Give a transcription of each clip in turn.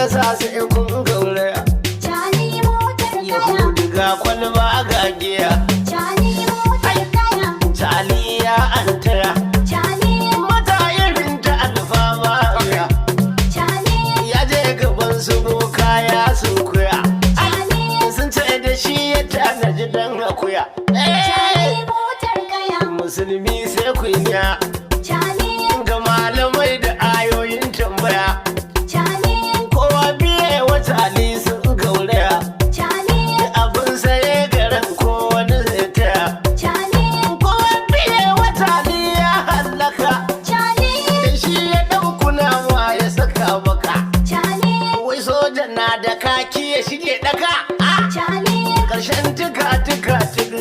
Sai kun gauraya Chali motar kaya Yahudu ga kwalba ga giya Chali motar kaya Chali ya antaya Chali mata irin ta alfama Chali ya je gaban su boka ya sunkuya Chali sun ce da shi ya tanaji dan akuya Chali motar kaya musulmi sai kunya Chali ga malamai da ayoyin tambaya Chali Chali sun gauraya Chali abin saye garin ko wani zai taya Chali ko biye wa Chali ya hallaka Chali da shi ya ɗaukuna ma ya saka maka Chali wai soja na da kaki ya shige ɗaka Chali ƙarshen tuka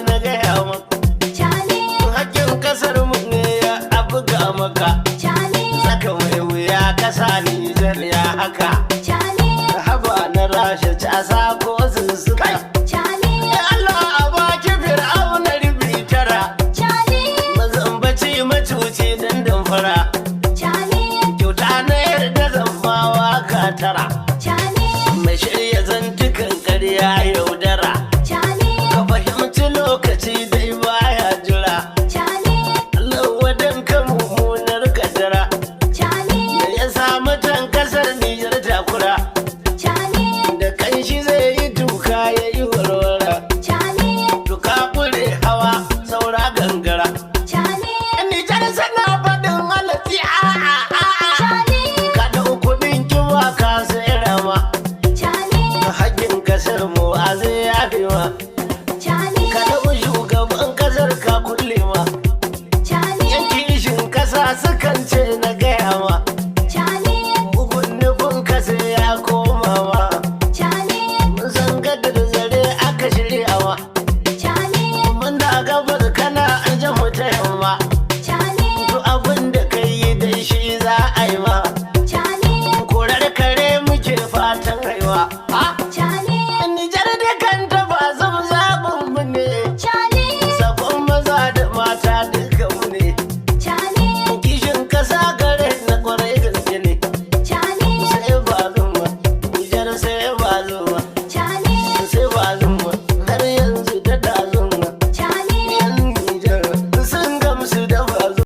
na gaya maka Chali hakkin kasar mu ne ya abuga maka Chali saka mai wuya kasa Nijar ya haka Chali haba na rasha casa ko sussuka Chali Allah a baki fir'auna ribi tara Chali mazambaci macuci dan damfara Chali kyauta na yarda zammawa ka tara Chali mai shirya zantukan ƙarya yaudara Chali ka fahimci lokaci dai baya jira Chali Allah wadan ka mummunar kadara Chali da ya samu tan kasar Nijar takura Chali da kanshi zai yi duka ya yi warwara Chali duka kure hawa saura gangara Chali Nijar sana faɗin halatti Chali ka ɗau kuɗin kiwa ka sai rama Chali hakkin kasar mu a zai yafi ma Chali ka ɗau shugaban kasar ka kulle ma Chali yan kishin kasa sukan ce